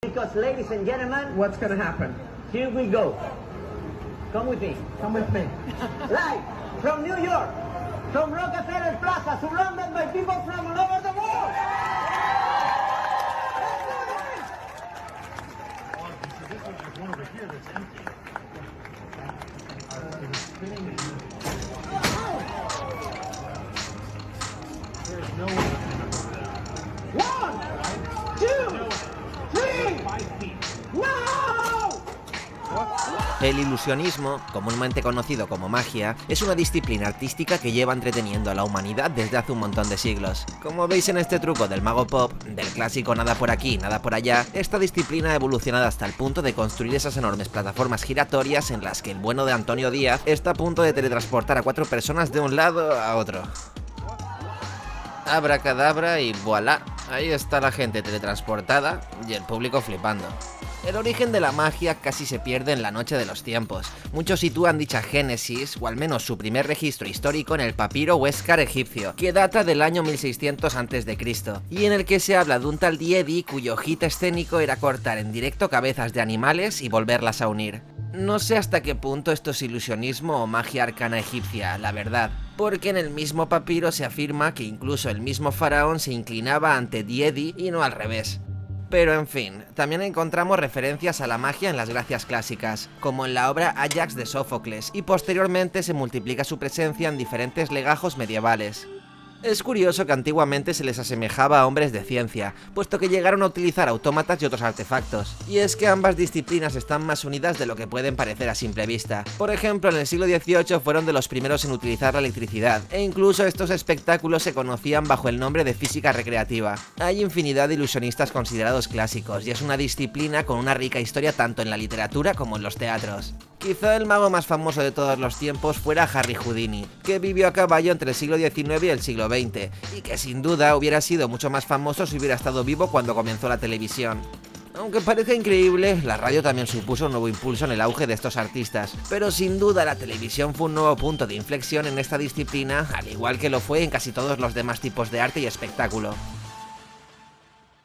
Because, ladies and gentlemen, What's gonna happen? here we go. Come with me. Come with me. Live from New York, from Rockefeller Plaza, surrounded by people from all over the world. One, two, three. No! El ilusionismo, comúnmente conocido como magia, es una disciplina artística que lleva entreteniendo a la humanidad desde hace un montón de siglos. Como veis en este truco del mago pop, del clásico nada por aquí, nada por allá, esta disciplina ha evolucionado hasta el punto de construir esas enormes plataformas giratorias en las que el bueno de Antonio Díaz está a punto de teletransportar a 4 personas de un lado a otro. Abracadabra y voilà, ahí está la gente teletransportada y el público flipando. El origen de la magia casi se pierde en la noche de los tiempos. Muchos sitúan dicha génesis, o al menos su primer registro histórico, en el papiro Huéscar egipcio, que data del año 1600 a.C., y en el que se habla de un tal Diedi cuyo hit escénico era cortar en directo cabezas de animales y volverlas a unir. No sé hasta qué punto esto es ilusionismo o magia arcana egipcia, la verdad, porque en el mismo papiro se afirma que incluso el mismo faraón se inclinaba ante Diedi y no al revés. Pero en fin, también encontramos referencias a la magia en las Gracias clásicas, como en la obra Áyax de Sófocles, y posteriormente se multiplica su presencia en diferentes legajos medievales. Es curioso que antiguamente se les asemejaba a hombres de ciencia, puesto que llegaron a utilizar autómatas y otros artefactos. Y es que ambas disciplinas están más unidas de lo que pueden parecer a simple vista. Por ejemplo, en el siglo XVIII fueron de los primeros en utilizar la electricidad, e incluso estos espectáculos se conocían bajo el nombre de física recreativa. Hay infinidad de ilusionistas considerados clásicos, y es una disciplina con una rica historia tanto en la literatura como en los teatros. Quizá el mago más famoso de todos los tiempos fuera Harry Houdini, que vivió a caballo entre el siglo XIX y el siglo XX, y que sin duda hubiera sido mucho más famoso si hubiera estado vivo cuando comenzó la televisión. Aunque parezca increíble, la radio también supuso un nuevo impulso en el auge de estos artistas, pero sin duda la televisión fue un nuevo punto de inflexión en esta disciplina, al igual que lo fue en casi todos los demás tipos de arte y espectáculo.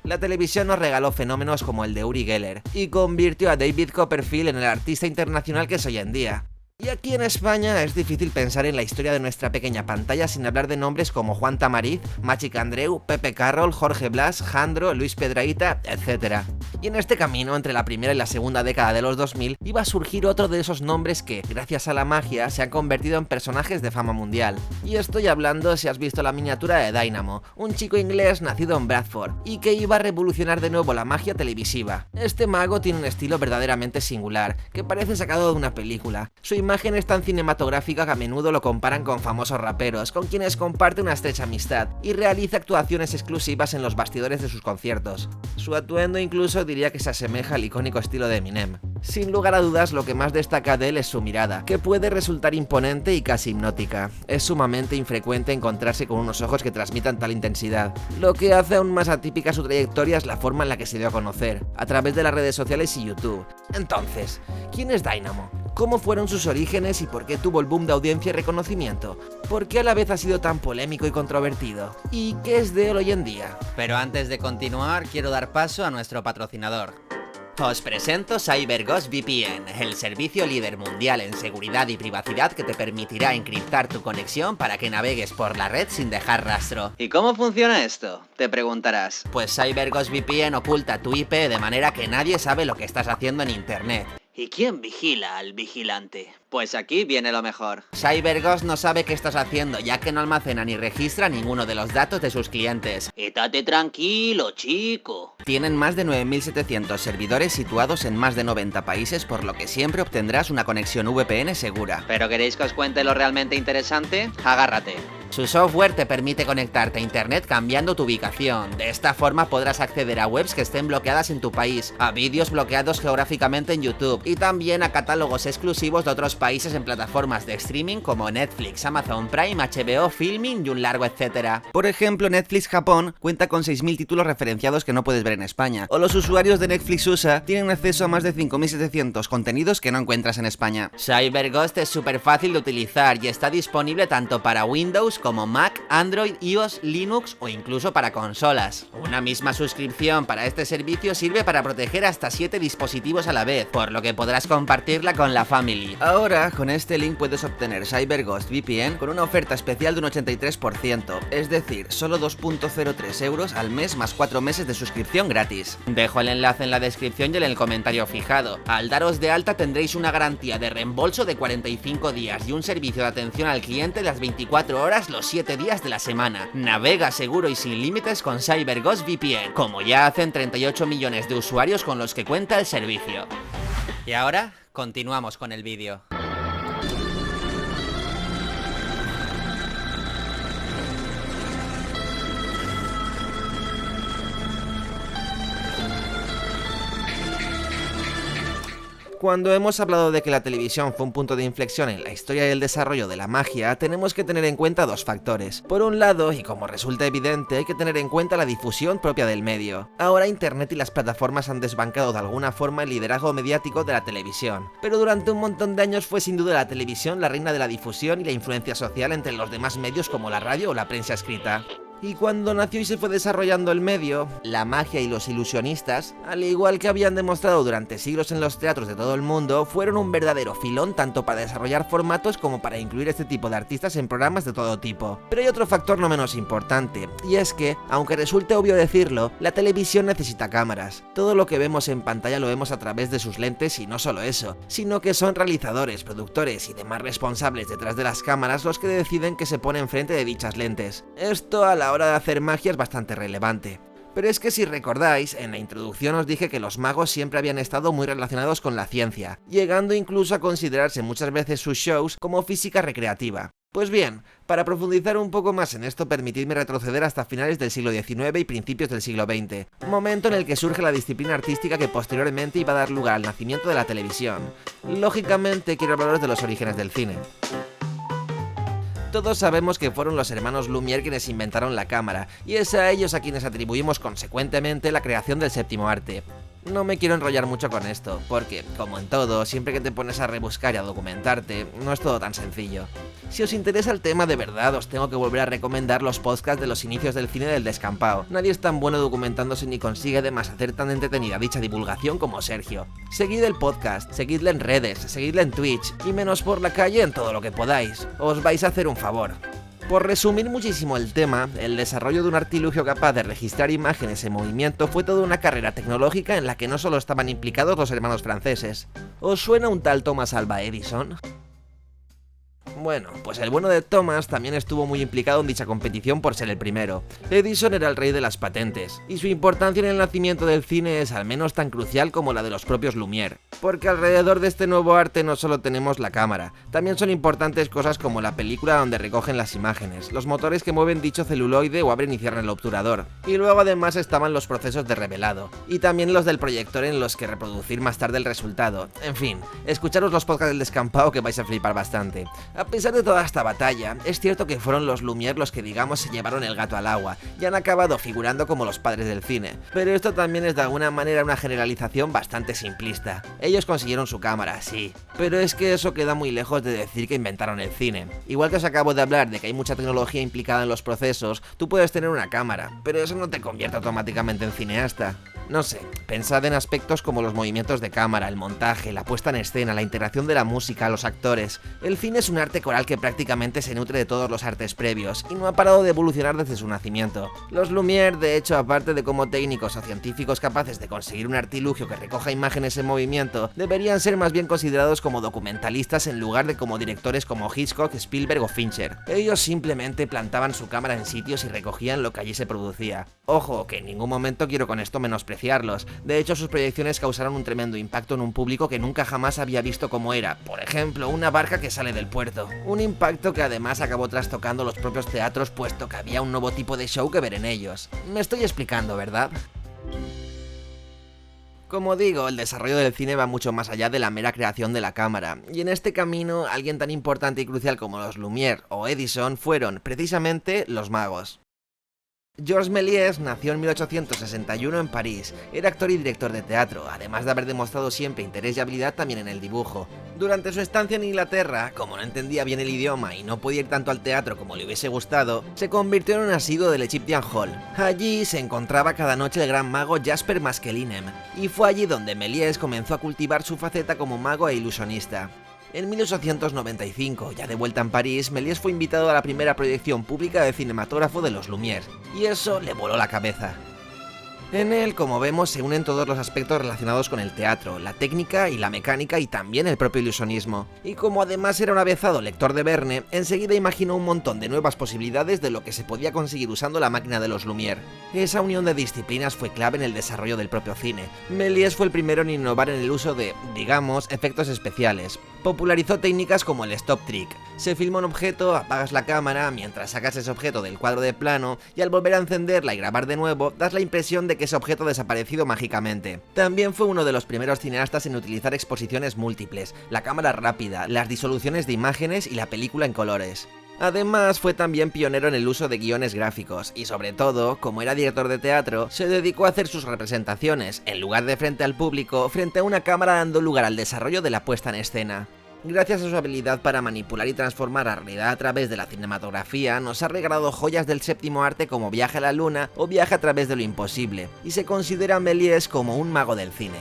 La televisión nos regaló fenómenos como el de Uri Geller, y convirtió a David Copperfield en el artista internacional que es hoy en día. Y aquí en España es difícil pensar en la historia de nuestra pequeña pantalla sin hablar de nombres como Juan Tamariz, Machik Andreu, Pepe Carroll, Jorge Blas, Jandro, Luis Piedrahita, etc. Y en este camino, entre la primera y la segunda década de los 2000, iba a surgir otro de esos nombres que, gracias a la magia, se han convertido en personajes de fama mundial. Y estoy hablando si has visto la miniatura de Dynamo, un chico inglés nacido en Bradford, y que iba a revolucionar de nuevo la magia televisiva. Este mago tiene un estilo verdaderamente singular, que parece sacado de una película. Su imagen es tan cinematográfica que a menudo lo comparan con famosos raperos, con quienes comparte una estrecha amistad, y realiza actuaciones exclusivas en los bastidores de sus conciertos. Su atuendo incluso diría que se asemeja al icónico estilo de Eminem. Sin lugar a dudas, lo que más destaca de él es su mirada, que puede resultar imponente y casi hipnótica. Es sumamente infrecuente encontrarse con unos ojos que transmitan tal intensidad. Lo que hace aún más atípica su trayectoria es la forma en la que se dio a conocer, a través de las redes sociales y YouTube. Entonces, ¿quién es Dynamo? ¿Cómo fueron sus orígenes y por qué tuvo el boom de audiencia y reconocimiento? ¿Por qué a la vez ha sido tan polémico y controvertido? ¿Y qué es de él hoy en día? Pero antes de continuar, quiero dar paso a nuestro patrocinador. Os presento CyberGhost VPN, el servicio líder mundial en seguridad y privacidad que te permitirá encriptar tu conexión para que navegues por la red sin dejar rastro. ¿Y cómo funciona esto? Te preguntarás. Pues CyberGhost VPN oculta tu IP de manera que nadie sabe lo que estás haciendo en internet. ¿Y quién vigila al vigilante? Pues aquí viene lo mejor. CyberGhost no sabe qué estás haciendo, ya que no almacena ni registra ninguno de los datos de sus clientes. Estate tranquilo, chico. Tienen más de 9.700 servidores situados en más de 90 países, por lo que siempre obtendrás una conexión VPN segura. ¿Pero queréis que os cuente lo realmente interesante? Agárrate. Su software te permite conectarte a internet cambiando tu ubicación. De esta forma podrás acceder a webs que estén bloqueadas en tu país, a vídeos bloqueados geográficamente en YouTube y también a catálogos exclusivos de otros países en plataformas de streaming como Netflix, Amazon Prime, HBO, Filmin y un largo etcétera. Por ejemplo, Netflix Japón cuenta con 6.000 títulos referenciados que no puedes ver en España, o los usuarios de Netflix USA tienen acceso a más de 5.700 contenidos que no encuentras en España. CyberGhost es súper fácil de utilizar y está disponible tanto para Windows como Mac, Android, iOS, Linux o incluso para consolas. Una misma suscripción para este servicio sirve para proteger hasta 7 dispositivos a la vez, por lo que podrás compartirla con la family. Ahora, con este link puedes obtener CyberGhost VPN con una oferta especial de un 83%, es decir, solo 2,03 euros al mes más 4 meses de suscripción gratis. Dejo el enlace en la descripción y en el comentario fijado. Al daros de alta tendréis una garantía de reembolso de 45 días y un servicio de atención al cliente las 24 horas los 7 días de la semana. Navega seguro y sin límites con CyberGhost VPN, como ya hacen 38 millones de usuarios con los que cuenta el servicio. Y ahora, continuamos con el vídeo. Cuando hemos hablado de que la televisión fue un punto de inflexión en la historia y el desarrollo de la magia, tenemos que tener en cuenta dos factores. Por un lado, y como resulta evidente, hay que tener en cuenta la difusión propia del medio. Ahora Internet y las plataformas han desbancado de alguna forma el liderazgo mediático de la televisión, pero durante un montón de años fue sin duda la televisión la reina de la difusión y la influencia social entre los demás medios como la radio o la prensa escrita. Y cuando nació y se fue desarrollando el medio, la magia y los ilusionistas, al igual que habían demostrado durante siglos en los teatros de todo el mundo, fueron un verdadero filón tanto para desarrollar formatos como para incluir este tipo de artistas en programas de todo tipo. Pero hay otro factor no menos importante, y es que, aunque resulte obvio decirlo, la televisión necesita cámaras. Todo lo que vemos en pantalla lo vemos a través de sus lentes y no solo eso, sino que son realizadores, productores y demás responsables detrás de las cámaras los que deciden qué se pone enfrente de dichas lentes. Esto a la hora de hacer magia es bastante relevante. Pero es que si recordáis, en la introducción os dije que los magos siempre habían estado muy relacionados con la ciencia, llegando incluso a considerarse muchas veces sus shows como física recreativa. Pues bien, para profundizar un poco más en esto, permitidme retroceder hasta finales del siglo XIX y principios del siglo XX, momento en el que surge la disciplina artística que posteriormente iba a dar lugar al nacimiento de la televisión. Lógicamente quiero hablaros de los orígenes del cine. Todos sabemos que fueron los hermanos Lumière quienes inventaron la cámara, y es a ellos a quienes atribuimos consecuentemente la creación del séptimo arte. No me quiero enrollar mucho con esto, porque, como en todo, siempre que te pones a rebuscar y a documentarte, no es todo tan sencillo. Si os interesa el tema de verdad, os tengo que volver a recomendar los podcasts de los inicios del cine del descampado. Nadie es tan bueno documentándose ni consigue además hacer tan entretenida dicha divulgación como Sergio. Seguid el podcast, seguidle en redes, seguidle en Twitch, y menos por la calle en todo lo que podáis. Os vais a hacer un favor. Por resumir muchísimo el tema, el desarrollo de un artilugio capaz de registrar imágenes en movimiento fue toda una carrera tecnológica en la que no solo estaban implicados los hermanos franceses. ¿Os suena un tal Thomas Alva Edison? Bueno, pues el bueno de Thomas también estuvo muy implicado en dicha competición por ser el primero. Edison era el rey de las patentes, y su importancia en el nacimiento del cine es al menos tan crucial como la de los propios Lumière. Porque alrededor de este nuevo arte no solo tenemos la cámara, también son importantes cosas como la película donde recogen las imágenes, los motores que mueven dicho celuloide o abren y cierran el obturador. Y luego además estaban los procesos de revelado, y también los del proyector en los que reproducir más tarde el resultado. En fin, escucharos los podcasts del descampado que vais a flipar bastante. A pesar de toda esta batalla, es cierto que fueron los Lumière los que digamos se llevaron el gato al agua y han acabado figurando como los padres del cine, pero esto también es de alguna manera una generalización bastante simplista. Ellos consiguieron su cámara, sí, pero es que eso queda muy lejos de decir que inventaron el cine. Igual que os acabo de hablar de que hay mucha tecnología implicada en los procesos, tú puedes tener una cámara, pero eso no te convierte automáticamente en cineasta. No sé, pensad en aspectos como los movimientos de cámara, el montaje, la puesta en escena, la integración de la música, los actores. El cine es un arte coral que prácticamente se nutre de todos los artes previos y no ha parado de evolucionar desde su nacimiento. Los Lumière, de hecho, aparte de como técnicos o científicos capaces de conseguir un artilugio que recoja imágenes en movimiento, deberían ser más bien considerados como documentalistas en lugar de como directores como Hitchcock, Spielberg o Fincher. Ellos simplemente plantaban su cámara en sitios y recogían lo que allí se producía. Ojo, que en ningún momento quiero con esto menospreciarlos. De hecho, sus proyecciones causaron un tremendo impacto en un público que nunca jamás había visto como era, por ejemplo, una barca que sale del puerto. Un impacto que además acabó trastocando los propios teatros, puesto que había un nuevo tipo de show que ver en ellos. Me estoy explicando, ¿verdad? Como digo, el desarrollo del cine va mucho más allá de la mera creación de la cámara, y en este camino alguien tan importante y crucial como los Lumière o Edison fueron, precisamente, los magos. Georges Méliès nació en 1861 en París. Era actor y director de teatro, además de haber demostrado siempre interés y habilidad también en el dibujo. Durante su estancia en Inglaterra, como no entendía bien el idioma y no podía ir tanto al teatro como le hubiese gustado, se convirtió en un asiduo del Egyptian Hall. Allí se encontraba cada noche el gran mago Jasper Maskelyne, y fue allí donde Méliès comenzó a cultivar su faceta como mago e ilusionista. En 1895, ya de vuelta en París, Méliès fue invitado a la primera proyección pública de cinematógrafo de los Lumière, y eso le voló la cabeza. En él, como vemos, se unen todos los aspectos relacionados con el teatro, la técnica y la mecánica y también el propio ilusionismo. Y como además era un avezado lector de Verne, enseguida imaginó un montón de nuevas posibilidades de lo que se podía conseguir usando la máquina de los Lumière. Esa unión de disciplinas fue clave en el desarrollo del propio cine. Méliès fue el primero en innovar en el uso de, digamos, efectos especiales. Popularizó técnicas como el stop trick. Se filma un objeto, apagas la cámara mientras sacas ese objeto del cuadro de plano y al volver a encenderla y grabar de nuevo, das la impresión de que ese objeto ha desaparecido mágicamente. También fue uno de los primeros cineastas en utilizar exposiciones múltiples, la cámara rápida, las disoluciones de imágenes y la película en colores. Además, fue también pionero en el uso de guiones gráficos y sobre todo, como era director de teatro, se dedicó a hacer sus representaciones, en lugar de frente al público, frente a una cámara dando lugar al desarrollo de la puesta en escena. Gracias a su habilidad para manipular y transformar la realidad a través de la cinematografía, nos ha regalado joyas del séptimo arte como Viaje a la Luna o Viaje a través de lo imposible, y se considera a Méliès como un mago del cine.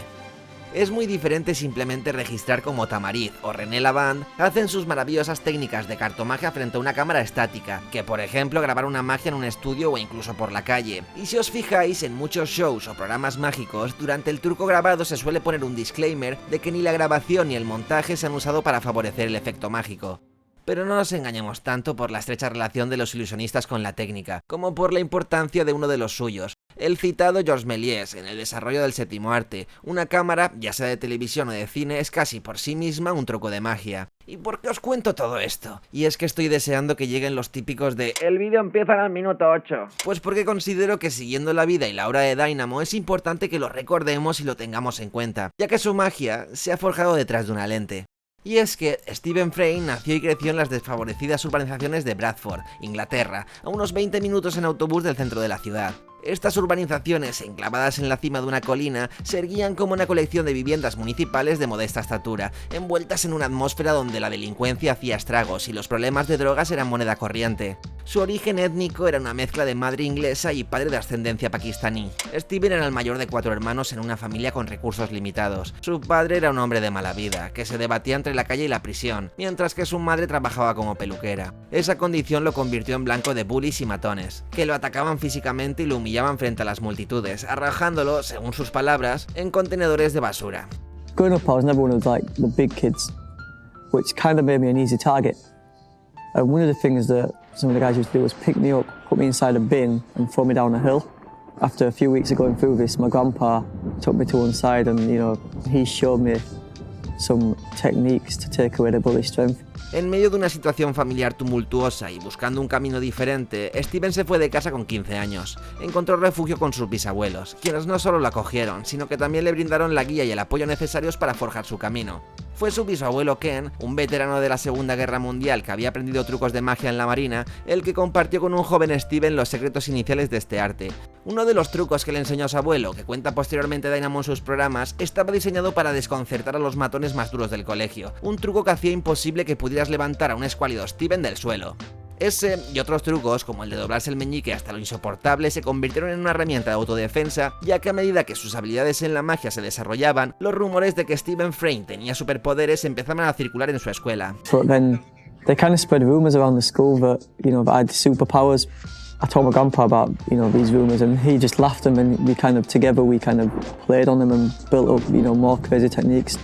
Es muy diferente simplemente registrar como Tamariz o René Lavand hacen sus maravillosas técnicas de cartomagia frente a una cámara estática, que por ejemplo grabar una magia en un estudio o incluso por la calle. Y si os fijáis, en muchos shows o programas mágicos, durante el truco grabado se suele poner un disclaimer de que ni la grabación ni el montaje se han usado para favorecer el efecto mágico. Pero no nos engañemos tanto por la estrecha relación de los ilusionistas con la técnica, como por la importancia de uno de los suyos, el citado Georges Méliès, en el desarrollo del séptimo arte. Una cámara, ya sea de televisión o de cine, es casi por sí misma un truco de magia. ¿Y por qué os cuento todo esto? Y es que estoy deseando que lleguen los típicos de El vídeo empieza al minuto 8. Pues porque considero que siguiendo la vida y la obra de Dynamo es importante que lo recordemos y lo tengamos en cuenta, ya que su magia se ha forjado detrás de una lente. Y es que Stephen Fry nació y creció en las desfavorecidas urbanizaciones de Bradford, Inglaterra, a unos 20 minutos en autobús del centro de la ciudad. Estas urbanizaciones, enclavadas en la cima de una colina, se erguían como una colección de viviendas municipales de modesta estatura, envueltas en una atmósfera donde la delincuencia hacía estragos y los problemas de drogas eran moneda corriente. Su origen étnico era una mezcla de madre inglesa y padre de ascendencia pakistaní. Steven era el mayor de 4 hermanos en una familia con recursos limitados. Su padre era un hombre de mala vida, que se debatía entre la calle y la prisión, mientras que su madre trabajaba como peluquera. Esa condición lo convirtió en blanco de bullies y matones, que lo atacaban físicamente y lo humillaban frente a las multitudes, arrojándolo, según sus palabras, en contenedores de basura. Growing up, I was never one of like the big kids, which kind of made me an easy target. And one of the things that some of the guys used to do was pick me up, put me inside a bin and throw me down a hill. After a few weeks of going through this, my grandpa took me to one side and, he showed me some techniques to take away the bully strength. En medio de una situación familiar tumultuosa y buscando un camino diferente, Steven se fue de casa con 15 años. Encontró refugio con sus bisabuelos, quienes no solo lo acogieron, sino que también le brindaron la guía y el apoyo necesarios para forjar su camino. Fue su bisabuelo Ken, un veterano de la Segunda Guerra Mundial que había aprendido trucos de magia en la marina, el que compartió con un joven Steven los secretos iniciales de este arte. Uno de los trucos que le enseñó a su abuelo, que cuenta posteriormente Dynamo en sus programas, estaba diseñado para desconcertar a los matones más duros del colegio, un truco que hacía imposible que pudieras levantar a un escuálido Steven del suelo. Ese y otros trucos, como el de doblarse el meñique hasta lo insoportable, se convirtieron en una herramienta de autodefensa, ya que a medida que sus habilidades en la magia se desarrollaban, los rumores de que Stephen Fry tenía superpoderes empezaban a circular en su escuela. But then they kind of spread rumors around the school that, that I had superpowers. I told my grandpa about, these rumors and he just laughed them and we kind of played on them and built up, more crazy techniques.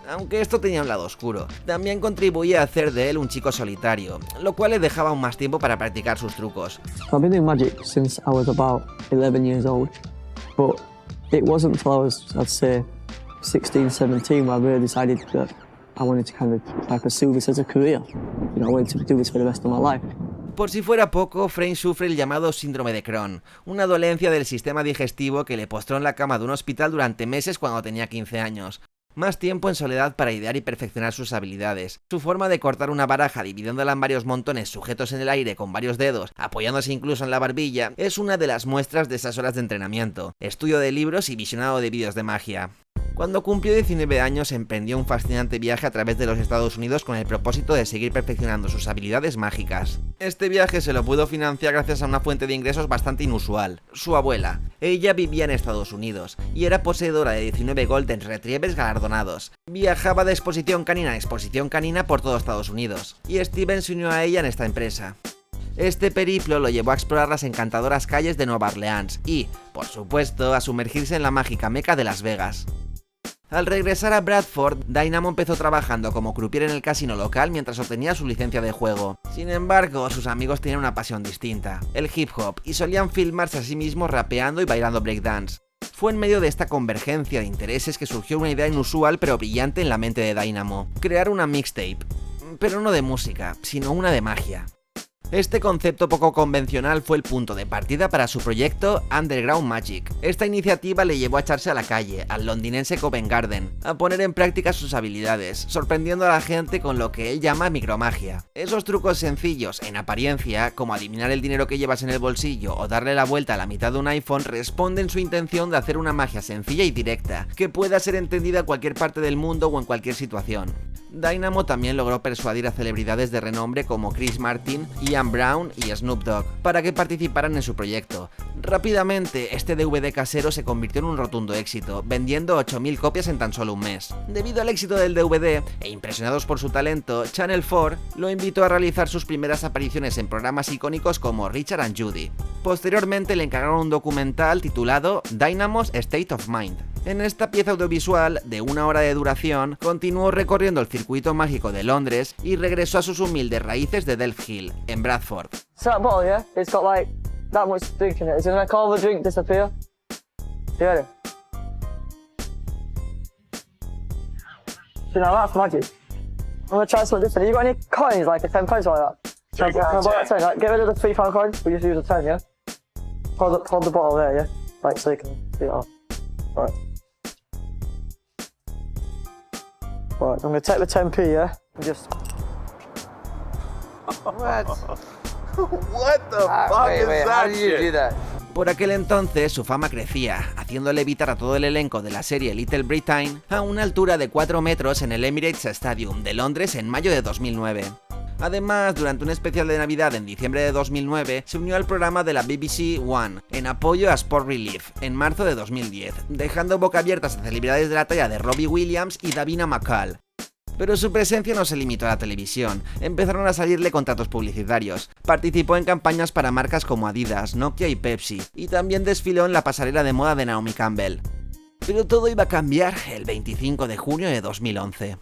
Aunque esto tenía un lado oscuro, también contribuía a hacer de él un chico solitario, lo cual le dejaba aún más tiempo para practicar sus trucos. I've been doing magic since I was about 11 years old, but it wasn't until I was, I'd say, 16, 17 where I really decided that I wanted to pursue this as a career. I wanted to do this for the rest of my life. Por si fuera poco, Frame sufre el llamado síndrome de Crohn, una dolencia del sistema digestivo que le postró en la cama de un hospital durante meses cuando tenía 15 años. Más tiempo en soledad para idear y perfeccionar sus habilidades. Su forma de cortar una baraja dividiéndola en varios montones sujetos en el aire con varios dedos, apoyándose incluso en la barbilla, es una de las muestras de esas horas de entrenamiento, estudio de libros y visionado de vídeos de magia. Cuando cumplió 19 años emprendió un fascinante viaje a través de los Estados Unidos con el propósito de seguir perfeccionando sus habilidades mágicas. Este viaje se lo pudo financiar gracias a una fuente de ingresos bastante inusual, su abuela. Ella vivía en Estados Unidos y era poseedora de 19 Golden Retrievers galardonados. Viajaba de exposición canina a exposición canina por todo Estados Unidos, y Steven se unió a ella en esta empresa. Este periplo lo llevó a explorar las encantadoras calles de Nueva Orleans y, por supuesto, a sumergirse en la mágica meca de Las Vegas. Al regresar a Bradford, Dynamo empezó trabajando como croupier en el casino local mientras obtenía su licencia de juego. Sin embargo, sus amigos tenían una pasión distinta, el hip hop, y solían filmarse a sí mismos rapeando y bailando breakdance. Fue en medio de esta convergencia de intereses que surgió una idea inusual pero brillante en la mente de Dynamo: crear una mixtape, pero no de música, sino una de magia. Este concepto poco convencional fue el punto de partida para su proyecto Underground Magic. Esta iniciativa le llevó a echarse a la calle, al londinense Covent Garden, a poner en práctica sus habilidades, sorprendiendo a la gente con lo que él llama micromagia. Esos trucos sencillos, en apariencia, como adivinar el dinero que llevas en el bolsillo o darle la vuelta a la mitad de un iPhone, responden su intención de hacer una magia sencilla y directa, que pueda ser entendida en cualquier parte del mundo o en cualquier situación. Dynamo también logró persuadir a celebridades de renombre como Chris Martin, Ian Brown y Snoop Dogg para que participaran en su proyecto. Rápidamente, este DVD casero se convirtió en un rotundo éxito, vendiendo 8000 copias en tan solo un mes. Debido al éxito del DVD, e impresionados por su talento, Channel 4 lo invitó a realizar sus primeras apariciones en programas icónicos como Richard and Judy. Posteriormente le encargaron un documental titulado Dynamo's State of Mind. En esta pieza audiovisual, de 1 hora de duración, continuó recorriendo el circuito mágico de Londres y regresó a sus humildes raíces de Delft Hill, en Bradford. So that bottle, yeah, it's got like that much drink in it. Is it gonna make all the drink disappear? Yeah. So now that's magic. I'm gonna try something different. You got any coins, like a 10 pence like that? Can I borrow that 10? Like, get rid of the £3 coins, we just use a 10, yeah? Hold the bottle there, yeah? Like, so you can see it all. Right. Right, I'm gonna take the 10p, yeah? And just... What? What the fuck is that shit? Por aquel entonces su fama crecía, haciéndole evitar a todo el elenco de la serie Little Britain a una altura de 4 metros en el Emirates Stadium de Londres en mayo de 2009. Además, durante un especial de Navidad en diciembre de 2009, se unió al programa de la BBC One, en apoyo a Sport Relief, en marzo de 2010, dejando boca abiertas a celebridades de la talla de Robbie Williams y Davina McCall. Pero su presencia no se limitó a la televisión, empezaron a salirle contratos publicitarios, participó en campañas para marcas como Adidas, Nokia y Pepsi, y también desfiló en la pasarela de moda de Naomi Campbell. Pero todo iba a cambiar el 25 de junio de 2011.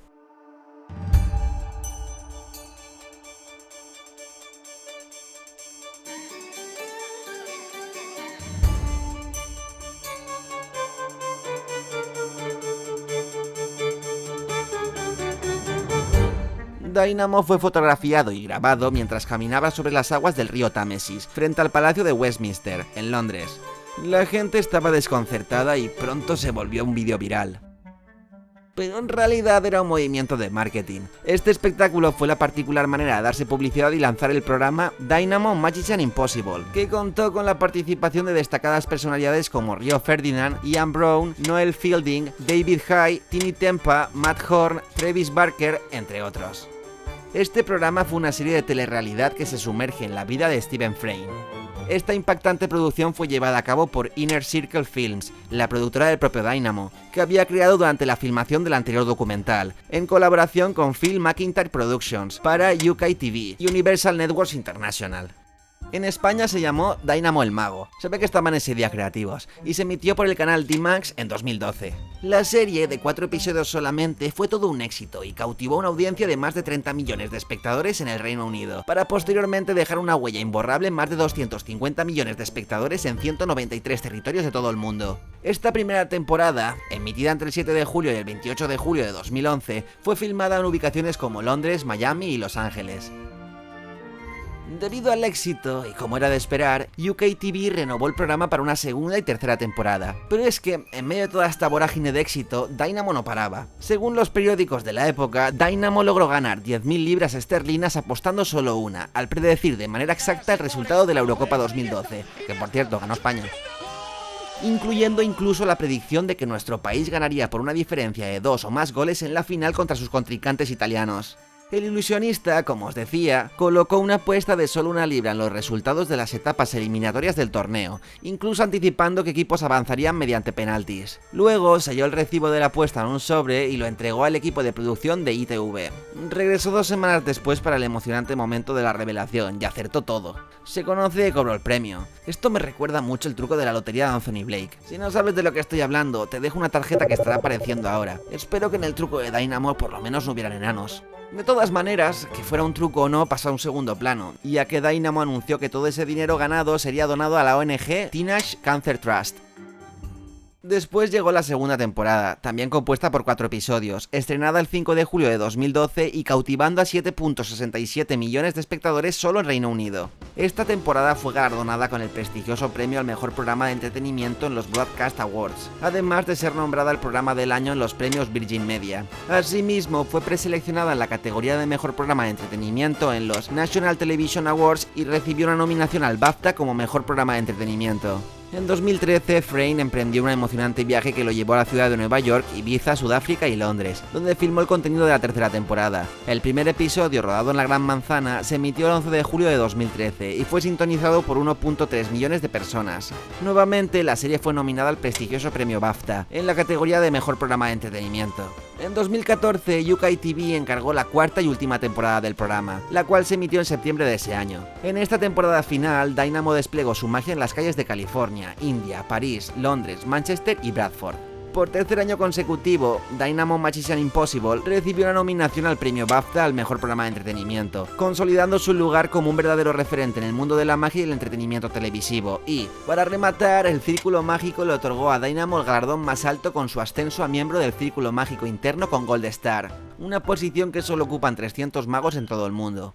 Dynamo fue fotografiado y grabado mientras caminaba sobre las aguas del río Támesis, frente al Palacio de Westminster, en Londres. La gente estaba desconcertada y pronto se volvió un vídeo viral. Pero en realidad era un movimiento de marketing. Este espectáculo fue la particular manera de darse publicidad y lanzar el programa Dynamo Magician Impossible, que contó con la participación de destacadas personalidades como Rio Ferdinand, Ian Brown, Noel Fielding, David Haye, Tini Tempa, Matt Horn, Travis Barker, entre otros. Este programa fue una serie de telerrealidad que se sumerge en la vida de Stephen Frame. Esta impactante producción fue llevada a cabo por Inner Circle Films, la productora del propio Dynamo, que había creado durante la filmación del anterior documental, en colaboración con Phil McIntyre Productions para UK TV, Universal Networks International. En España se llamó Dynamo el Mago, se ve que estaban ese día creativos, y se emitió por el canal D-Max en 2012. La serie, de 4 episodios solamente, fue todo un éxito y cautivó a una audiencia de más de 30 millones de espectadores en el Reino Unido, para posteriormente dejar una huella imborrable en más de 250 millones de espectadores en 193 territorios de todo el mundo. Esta primera temporada, emitida entre el 7 de julio y el 28 de julio de 2011, fue filmada en ubicaciones como Londres, Miami y Los Ángeles. Debido al éxito, y como era de esperar, UK TV renovó el programa para una segunda y tercera temporada. Pero es que, en medio de toda esta vorágine de éxito, Dynamo no paraba. Según los periódicos de la época, Dynamo logró ganar 10.000 libras esterlinas apostando solo una, al predecir de manera exacta el resultado de la Eurocopa 2012, que por cierto ganó España. Incluyendo incluso la predicción de que nuestro país ganaría por una diferencia de 2 o más goles en la final contra sus contrincantes italianos. El ilusionista, como os decía, colocó una apuesta de solo 1 libra en los resultados de las etapas eliminatorias del torneo, incluso anticipando que equipos avanzarían mediante penaltis. Luego selló el recibo de la apuesta en un sobre y lo entregó al equipo de producción de ITV. Regresó 2 semanas después para el emocionante momento de la revelación y acertó todo. Se conoce que cobró el premio. Esto me recuerda mucho el truco de la lotería de Anthony Blake. Si no sabes de lo que estoy hablando, te dejo una tarjeta que estará apareciendo ahora. Espero que en el truco de Dynamo por lo menos no hubieran enanos. De todas maneras, que fuera un truco o no pasa a un segundo plano, ya que Dynamo anunció que todo ese dinero ganado sería donado a la ONG Teenage Cancer Trust. Después llegó la segunda temporada, también compuesta por 4 episodios, estrenada el 5 de julio de 2012 y cautivando a 7.67 millones de espectadores solo en Reino Unido. Esta temporada fue galardonada con el prestigioso premio al mejor programa de entretenimiento en los Broadcast Awards, además de ser nombrada el programa del año en los premios Virgin Media. Asimismo, fue preseleccionada en la categoría de mejor programa de entretenimiento en los National Television Awards y recibió una nominación al BAFTA como mejor programa de entretenimiento. En 2013, Frayne emprendió un emocionante viaje que lo llevó a la ciudad de Nueva York, Ibiza, Sudáfrica y Londres, donde filmó el contenido de la tercera temporada. El primer episodio, rodado en la Gran Manzana, se emitió el 11 de julio de 2013 y fue sintonizado por 1.3 millones de personas. Nuevamente, la serie fue nominada al prestigioso premio BAFTA, en la categoría de mejor programa de entretenimiento. En 2014, UK TV encargó la 4ª y última temporada del programa, la cual se emitió en septiembre de ese año. En esta temporada final, Dynamo desplegó su magia en las calles de California, India, París, Londres, Manchester y Bradford. Por tercer año consecutivo, Dynamo Magician Impossible recibió una nominación al premio BAFTA al mejor programa de entretenimiento, consolidando su lugar como un verdadero referente en el mundo de la magia y el entretenimiento televisivo. Y, para rematar, el Círculo Mágico le otorgó a Dynamo el galardón más alto con su ascenso a miembro del Círculo Mágico Interno con Gold Star, una posición que solo ocupan 300 magos en todo el mundo.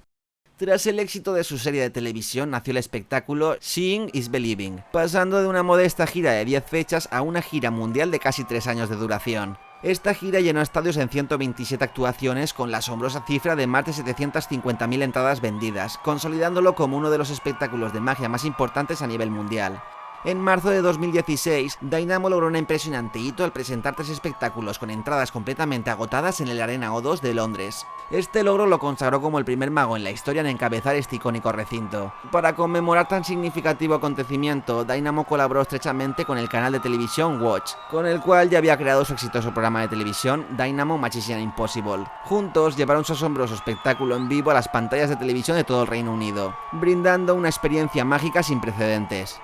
Tras el éxito de su serie de televisión nació el espectáculo Seeing is Believing, pasando de una modesta gira de 10 fechas a una gira mundial de casi 3 años de duración. Esta gira llenó estadios en 127 actuaciones con la asombrosa cifra de más de 750.000 entradas vendidas, consolidándolo como uno de los espectáculos de magia más importantes a nivel mundial. En marzo de 2016, Dynamo logró un impresionante hito al presentar 3 espectáculos con entradas completamente agotadas en el Arena O2 de Londres. Este logro lo consagró como el primer mago en la historia en encabezar este icónico recinto. Para conmemorar tan significativo acontecimiento, Dynamo colaboró estrechamente con el canal de televisión Watch, con el cual ya había creado su exitoso programa de televisión Dynamo Magician Impossible. Juntos llevaron su asombroso espectáculo en vivo a las pantallas de televisión de todo el Reino Unido, brindando una experiencia mágica sin precedentes.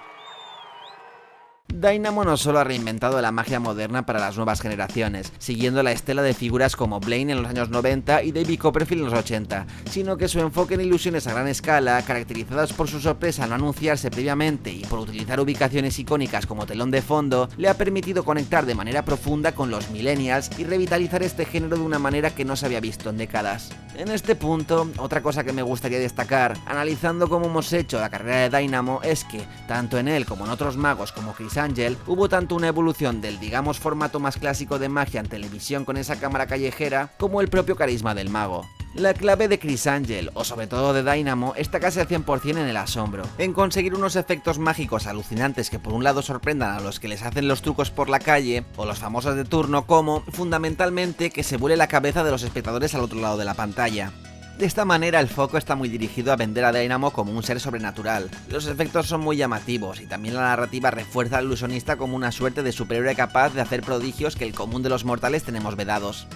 Dynamo no solo ha reinventado la magia moderna para las nuevas generaciones, siguiendo la estela de figuras como Blaine en los años 90 y David Copperfield en los 80, sino que su enfoque en ilusiones a gran escala, caracterizadas por su sorpresa al no anunciarse previamente y por utilizar ubicaciones icónicas como telón de fondo, le ha permitido conectar de manera profunda con los millennials y revitalizar este género de una manera que no se había visto en décadas. En este punto, otra cosa que me gustaría destacar, analizando cómo hemos hecho la carrera de Dynamo, es que, tanto en él como en otros magos como Chris Angel, hubo tanto una evolución del, digamos, formato más clásico de magia en televisión con esa cámara callejera, como el propio carisma del mago. La clave de Chris Angel, o sobre todo de Dynamo, está casi al 100% en el asombro, en conseguir unos efectos mágicos alucinantes que por un lado sorprendan a los que les hacen los trucos por la calle, o los famosos de turno, como, fundamentalmente, que se vuele la cabeza de los espectadores al otro lado de la pantalla. De esta manera el foco está muy dirigido a vender a Dynamo como un ser sobrenatural. Los efectos son muy llamativos y también la narrativa refuerza al ilusionista como una suerte de superhéroe capaz de hacer prodigios que el común de los mortales tenemos vedados.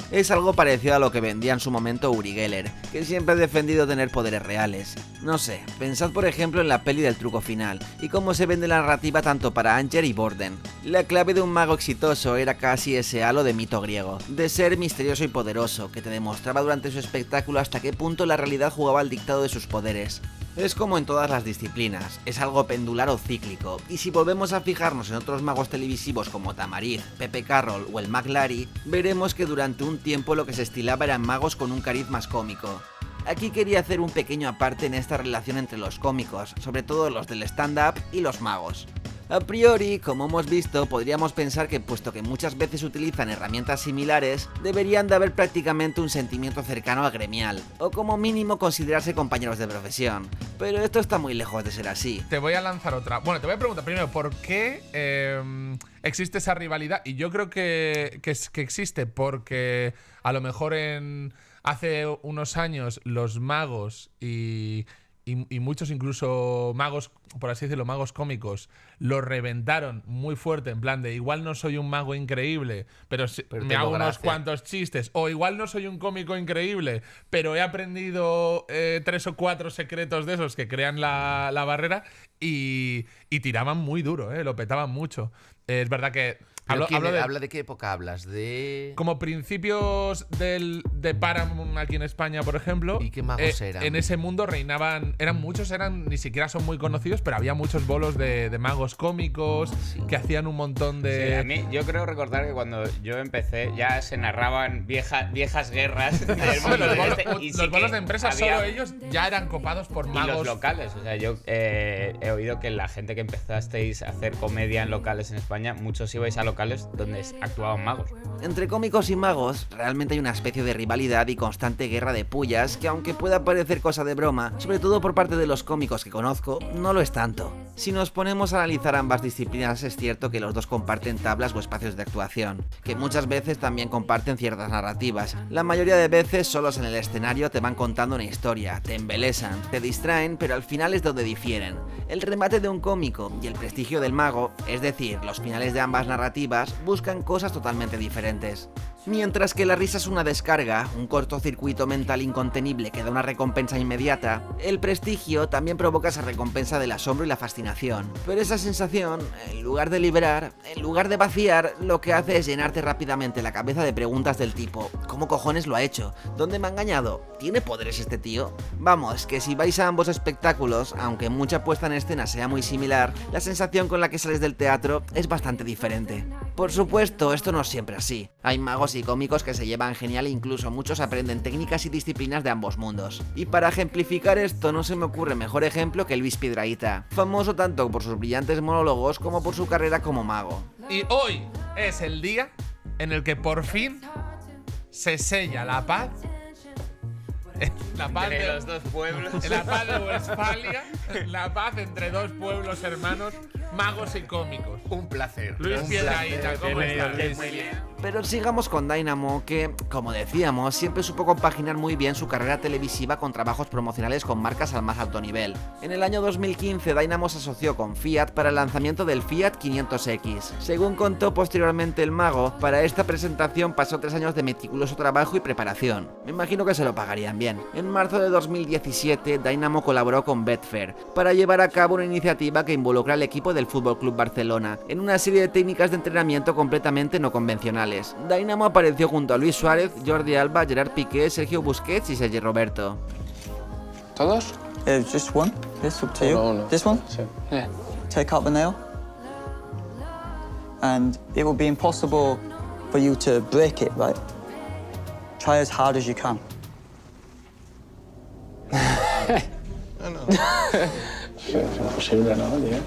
Es algo parecido a lo que vendía en su momento Uri Geller, que siempre ha defendido tener poderes reales. No sé, pensad por ejemplo en la peli del truco final, y cómo se vende la narrativa tanto para Anger y Borden. La clave de un mago exitoso era casi ese halo de mito griego, de ser misterioso y poderoso, que te demostraba durante su espectáculo hasta qué punto la realidad jugaba al dictado de sus poderes. Es como en todas las disciplinas, es algo pendular o cíclico, y si volvemos a fijarnos en otros magos televisivos como Tamariz, Pepe Carroll o el Mag Larry, veremos que durante un tiempo lo que se estilaba eran magos con un cariz más cómico. Aquí quería hacer un pequeño aparte en esta relación entre los cómicos, sobre todo los del stand-up y los magos. A priori, como hemos visto, podríamos pensar que puesto que muchas veces utilizan herramientas similares, deberían de haber prácticamente un sentimiento cercano al gremial, o como mínimo considerarse compañeros de profesión. Pero esto está muy lejos de ser así. Te voy a lanzar otra. Bueno, te voy a preguntar primero, ¿por qué existe esa rivalidad? Y yo creo que existe porque a lo mejor hace unos años los magos y muchos incluso magos, por así decirlo, magos cómicos, lo reventaron muy fuerte, en plan de igual no soy un mago increíble, pero me hago unos cuantos chistes, o igual no soy un cómico increíble, pero he aprendido 3 o 4 secretos de esos que crean la barrera y tiraban muy duro, lo petaban mucho. Es verdad que... ¿Habla de qué época hablas? ¿De...? Como principios de Paramount aquí en España, por ejemplo. ¿Y qué magos eran? En ese mundo reinaban... Ni siquiera son muy conocidos, pero había muchos bolos de magos cómicos que hacían un montón de... Sí, a mí, yo creo recordar que cuando yo empecé ya se narraban viejas guerras del mundo los bolos de empresas, solo ellos ya eran copados por magos. Y los locales. O sea, yo he oído que la gente que empezasteis a hacer comedia en locales en España, muchos ibais a locales donde actuaban magos. Entre cómicos y magos, realmente hay una especie de rivalidad y constante guerra de pullas que, aunque pueda parecer cosa de broma, sobre todo por parte de los cómicos que conozco, no lo es tanto. Si nos ponemos a analizar ambas disciplinas, es cierto que los dos comparten tablas o espacios de actuación, que muchas veces también comparten ciertas narrativas. La mayoría de veces, solos en el escenario te van contando una historia, te embelesan, te distraen, pero al final es donde difieren. El remate de un cómico y el prestigio del mago, es decir, los finales de ambas narrativas, buscan cosas totalmente diferentes. Mientras que la risa es una descarga, un cortocircuito mental incontenible que da una recompensa inmediata, el prestigio también provoca esa recompensa del asombro y la fascinación. Pero esa sensación, en lugar de liberar, en lugar de vaciar, lo que hace es llenarte rápidamente la cabeza de preguntas del tipo: ¿cómo cojones lo ha hecho? ¿Dónde me ha engañado? ¿Tiene poderes este tío? Vamos, que si vais a ambos espectáculos, aunque mucha puesta en escena sea muy similar, la sensación con la que sales del teatro es bastante diferente. Por supuesto, esto no es siempre así. Hay magos y cómicos que se llevan genial e incluso muchos aprenden técnicas y disciplinas de ambos mundos. Y para ejemplificar esto no se me ocurre mejor ejemplo que Luis Piedrahita, famoso tanto por sus brillantes monólogos como por su carrera como mago. Y hoy es el día en el que por fin se sella la paz. La paz entre de los dos pueblos. La paz de Westfalia, la paz entre dos pueblos hermanos, magos y cómicos. Un placer. Luis Piedrahita, ¿cómo estás? Muy bien. Pero sigamos con Dynamo, que, como decíamos, siempre supo compaginar muy bien su carrera televisiva con trabajos promocionales con marcas al más alto nivel. En el año 2015, Dynamo se asoció con Fiat para el lanzamiento del Fiat 500X. Según contó posteriormente el mago, para esta presentación pasó 3 años de meticuloso trabajo y preparación. Me imagino que se lo pagarían bien. En marzo de 2017, Dynamo colaboró con Betfair para llevar a cabo una iniciativa que involucra al equipo del FC Barcelona en una serie de técnicas de entrenamiento completamente no convencionales. Dynamo apareció junto a Luis Suárez, Jordi Alba, Gerard Piqué, Sergio Busquets y Sergi Roberto. ¿Todos? Just one. It's up to you. No. This one? Sí. Yeah. Take out the nail. And it will be impossible for you to break it, right? Try as hard as you can. Es imposible, ¿no, tío?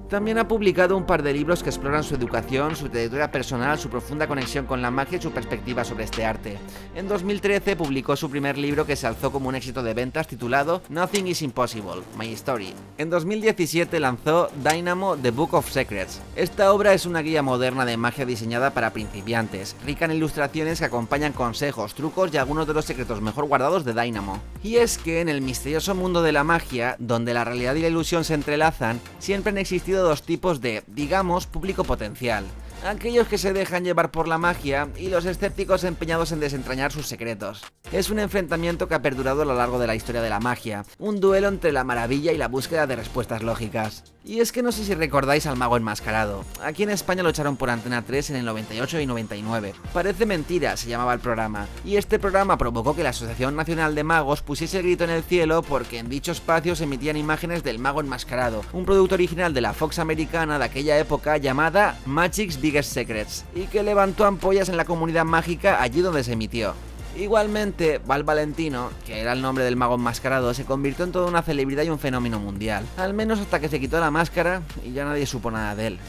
También ha publicado un par de libros que exploran su educación, su trayectoria personal, su profunda conexión con la magia y su perspectiva sobre este arte. En 2013 publicó su primer libro que se alzó como un éxito de ventas titulado Nothing is Impossible, My Story. En 2017 lanzó Dynamo, The Book of Secrets. Esta obra es una guía moderna de magia diseñada para principiantes, rica en ilustraciones que acompañan consejos, trucos y algunos de los secretos mejor guardados de Dynamo. Y es que en el misterioso mundo de la magia, donde la realidad y la ilusión se entrelazan, siempre han existido dos tipos de, digamos, público potencial. Aquellos que se dejan llevar por la magia y los escépticos empeñados en desentrañar sus secretos. Es un enfrentamiento que ha perdurado a lo largo de la historia de la magia, un duelo entre la maravilla y la búsqueda de respuestas lógicas. Y es que no sé si recordáis al mago enmascarado. Aquí en España lo echaron por Antena 3 en el 98 y 99. Parece mentira, se llamaba el programa. Y este programa provocó que la Asociación Nacional de Magos pusiese el grito en el cielo porque en dicho espacio se emitían imágenes del mago enmascarado, un producto original de la Fox americana de aquella época llamada Magic's Biggest Secrets, y que levantó ampollas en la comunidad mágica allí donde se emitió. Igualmente, Val Valentino, que era el nombre del mago enmascarado, se convirtió en toda una celebridad y un fenómeno mundial, al menos hasta que se quitó la máscara y ya nadie supo nada de él.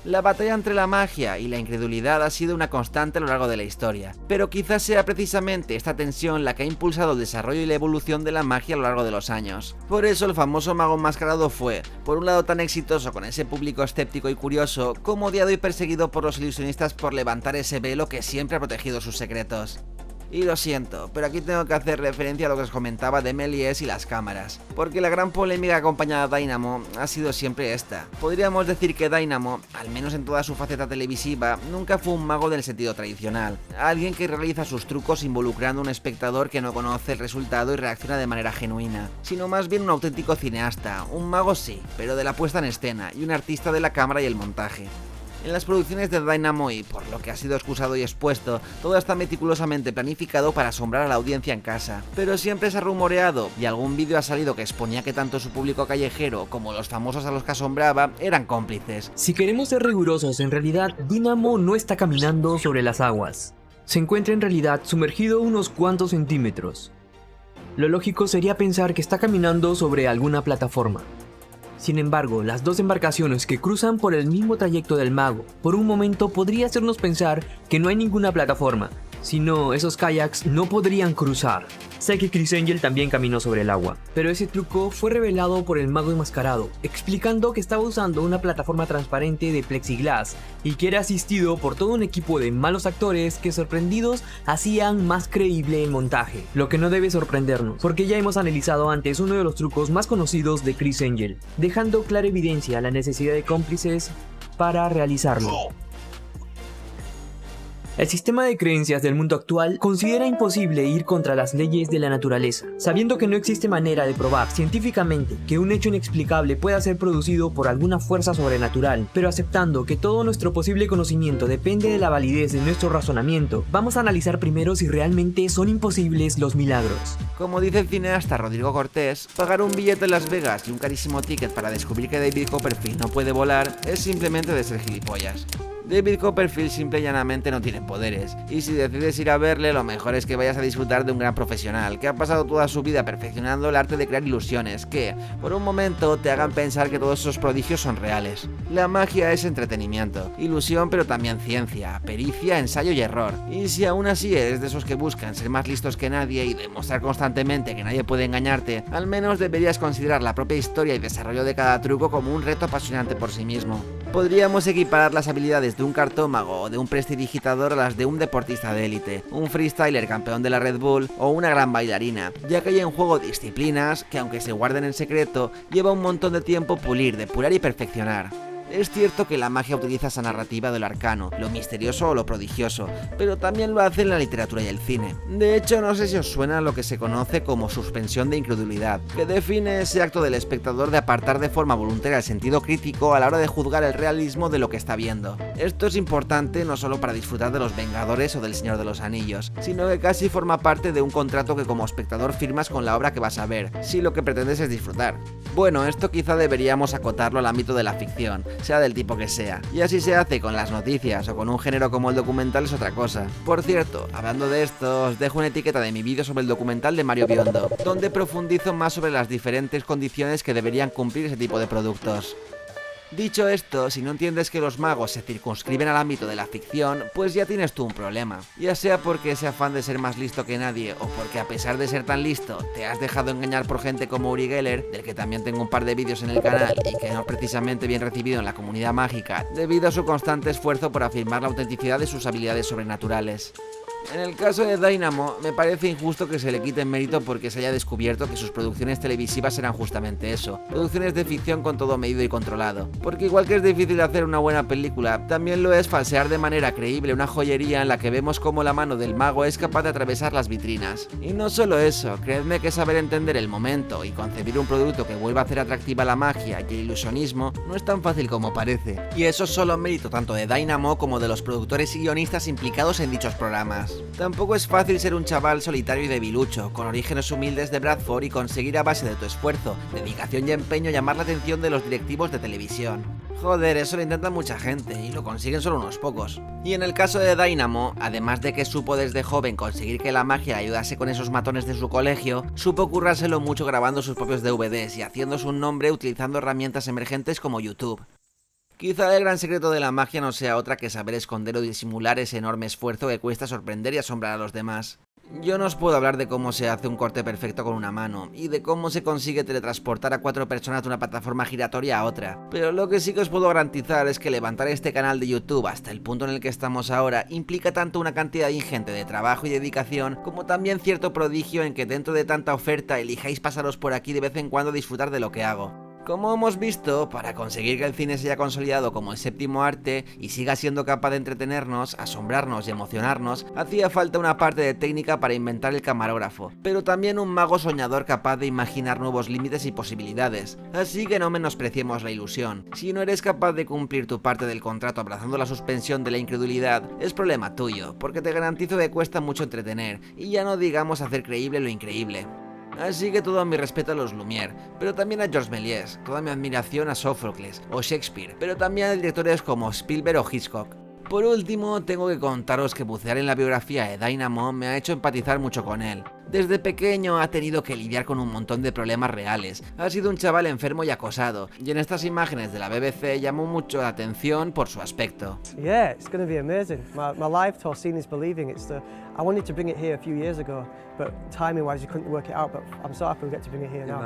La batalla entre la magia y la incredulidad ha sido una constante a lo largo de la historia, pero quizás sea precisamente esta tensión la que ha impulsado el desarrollo y la evolución de la magia a lo largo de los años. Por eso el famoso mago enmascarado fue, por un lado tan exitoso con ese público escéptico y curioso, como odiado y perseguido por los ilusionistas por levantar ese velo que siempre ha protegido sus secretos. Y lo siento, pero aquí tengo que hacer referencia a lo que os comentaba de Méliès y las cámaras, porque la gran polémica acompañada a Dynamo ha sido siempre esta. Podríamos decir que Dynamo, al menos en toda su faceta televisiva, nunca fue un mago del sentido tradicional, alguien que realiza sus trucos involucrando a un espectador que no conoce el resultado y reacciona de manera genuina, sino más bien un auténtico cineasta, un mago sí, pero de la puesta en escena y un artista de la cámara y el montaje. En las producciones de Dynamo y por lo que ha sido excusado y expuesto, todo está meticulosamente planificado para asombrar a la audiencia en casa. Pero siempre se ha rumoreado, y algún vídeo ha salido que exponía que tanto su público callejero como los famosos a los que asombraba eran cómplices. Si queremos ser rigurosos, en realidad Dynamo no está caminando sobre las aguas. Se encuentra en realidad sumergido unos cuantos centímetros. Lo lógico sería pensar que está caminando sobre alguna plataforma. Sin embargo, las dos embarcaciones que cruzan por el mismo trayecto del mago, por un momento podría hacernos pensar que no hay ninguna plataforma, sino esos kayaks no podrían cruzar. Sé que Criss Angel también caminó sobre el agua, pero ese truco fue revelado por el mago enmascarado, explicando que estaba usando una plataforma transparente de plexiglas y que era asistido por todo un equipo de malos actores que, sorprendidos, hacían más creíble el montaje. Lo que no debe sorprendernos, porque ya hemos analizado antes uno de los trucos más conocidos de Criss Angel, dejando clara evidencia la necesidad de cómplices para realizarlo. El sistema de creencias del mundo actual considera imposible ir contra las leyes de la naturaleza, sabiendo que no existe manera de probar científicamente que un hecho inexplicable pueda ser producido por alguna fuerza sobrenatural, pero aceptando que todo nuestro posible conocimiento depende de la validez de nuestro razonamiento, vamos a analizar primero si realmente son imposibles los milagros. Como dice el cineasta Rodrigo Cortés, pagar un billete en Las Vegas y un carísimo ticket para descubrir que David Copperfield no puede volar es simplemente de ser gilipollas. David Copperfield simple y llanamente no tiene poderes, y si decides ir a verle, lo mejor es que vayas a disfrutar de un gran profesional que ha pasado toda su vida perfeccionando el arte de crear ilusiones que, por un momento, te hagan pensar que todos esos prodigios son reales. La magia es entretenimiento, ilusión pero también ciencia, pericia, ensayo y error. Y si aún así eres de esos que buscan ser más listos que nadie y demostrar constantemente que nadie puede engañarte, al menos deberías considerar la propia historia y desarrollo de cada truco como un reto apasionante por sí mismo. Podríamos equiparar las habilidades de un cartómago o de un prestidigitador a las de un deportista de élite, un freestyler campeón de la Red Bull o una gran bailarina, ya que hay en juego disciplinas que, aunque se guarden en secreto, lleva un montón de tiempo pulir, depurar y perfeccionar. Es cierto que la magia utiliza esa narrativa de lo arcano, lo misterioso o lo prodigioso, pero también lo hace en la literatura y el cine. De hecho, no sé si os suena lo que se conoce como suspensión de incredulidad, que define ese acto del espectador de apartar de forma voluntaria el sentido crítico a la hora de juzgar el realismo de lo que está viendo. Esto es importante no solo para disfrutar de Los Vengadores o del Señor de los Anillos, sino que casi forma parte de un contrato que como espectador firmas con la obra que vas a ver, si lo que pretendes es disfrutar. Bueno, esto quizá deberíamos acotarlo al ámbito de la ficción, sea del tipo que sea, y así se hace con las noticias o con un género como el documental es otra cosa. Por cierto, hablando de esto, os dejo una etiqueta de mi vídeo sobre el documental de Mario Biondo, donde profundizo más sobre las diferentes condiciones que deberían cumplir ese tipo de productos. Dicho esto, si no entiendes que los magos se circunscriben al ámbito de la ficción, pues ya tienes tú un problema. Ya sea porque ese afán de ser más listo que nadie, o porque a pesar de ser tan listo, te has dejado engañar por gente como Uri Geller, del que también tengo un par de vídeos en el canal y que no es precisamente bien recibido en la comunidad mágica, debido a su constante esfuerzo por afirmar la autenticidad de sus habilidades sobrenaturales. En el caso de Dynamo, me parece injusto que se le quite mérito porque se haya descubierto que sus producciones televisivas eran justamente eso, producciones de ficción con todo medido y controlado. Porque igual que es difícil hacer una buena película, también lo es falsear de manera creíble una joyería en la que vemos cómo la mano del mago es capaz de atravesar las vitrinas. Y no solo eso, creedme que saber entender el momento y concebir un producto que vuelva a hacer atractiva la magia y el ilusionismo no es tan fácil como parece. Y eso es solo mérito tanto de Dynamo como de los productores y guionistas implicados en dichos programas. Tampoco es fácil ser un chaval solitario y debilucho, con orígenes humildes de Bradford y conseguir a base de tu esfuerzo, dedicación y empeño llamar la atención de los directivos de televisión. Joder, eso lo intenta mucha gente y lo consiguen solo unos pocos. Y en el caso de Dynamo, además de que supo desde joven conseguir que la magia le ayudase con esos matones de su colegio, supo currárselo mucho grabando sus propios DVDs y haciéndose un nombre utilizando herramientas emergentes como YouTube. Quizá el gran secreto de la magia no sea otra que saber esconder o disimular ese enorme esfuerzo que cuesta sorprender y asombrar a los demás. Yo no os puedo hablar de cómo se hace un corte perfecto con una mano, y de cómo se consigue teletransportar a 4 personas de una plataforma giratoria a otra, pero lo que sí que os puedo garantizar es que levantar este canal de YouTube hasta el punto en el que estamos ahora implica tanto una cantidad ingente de trabajo y dedicación, como también cierto prodigio en que dentro de tanta oferta elijáis pasaros por aquí de vez en cuando a disfrutar de lo que hago. Como hemos visto, para conseguir que el cine se haya consolidado como el séptimo arte y siga siendo capaz de entretenernos, asombrarnos y emocionarnos, hacía falta una parte de técnica para inventar el camarógrafo, pero también un mago soñador capaz de imaginar nuevos límites y posibilidades. Así que no menospreciemos la ilusión. Si no eres capaz de cumplir tu parte del contrato abrazando la suspensión de la incredulidad, es problema tuyo, porque te garantizo que cuesta mucho entretener, y ya no digamos hacer creíble lo increíble. Así que todo mi respeto a los Lumière, pero también a Georges Méliès, toda mi admiración a Sófocles o Shakespeare, pero también a directores como Spielberg o Hitchcock. Por último, tengo que contaros que bucear en la biografía de Dynamo me ha hecho empatizar mucho con él. Desde pequeño ha tenido que lidiar con un montón de problemas reales, ha sido un chaval enfermo y acosado, y en estas imágenes de la BBC llamó mucho la atención por su aspecto. Yeah, it's going to be amazing. My live tour, Seeing is Believing, I wanted to bring it here a few years ago, but timing-wise you couldn't work it out, but I'm so happy we get to bring it here now.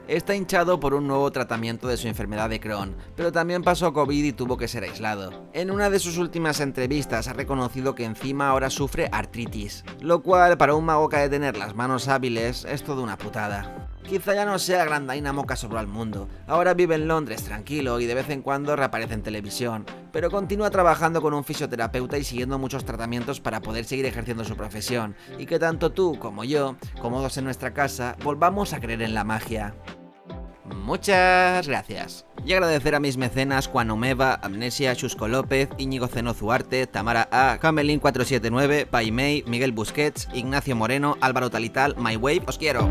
Está hinchado por un nuevo tratamiento de su enfermedad de Crohn, pero también pasó COVID y tuvo que ser aislado. En una de sus últimas entrevistas ha reconocido que encima ahora sufre artritis, lo cual para un mago que ha de tener las manos hábiles es toda una putada. Quizá ya no sea el gran Dynamo que asobró al mundo, ahora vive en Londres tranquilo y de vez en cuando reaparece en televisión, pero continúa trabajando con un fisioterapeuta y siguiendo muchos tratamientos para poder seguir ejerciendo su profesión, y que tanto tú como yo, cómodos en nuestra casa, volvamos a creer en la magia. Muchas gracias. Y agradecer a mis mecenas Juan Omeva, Amnesia, Xusco López, Íñigo Zenozuarte, Tamara A, Camelin479, Paimei, Miguel Busquets, Ignacio Moreno, Álvaro Talital, MyWave, os quiero.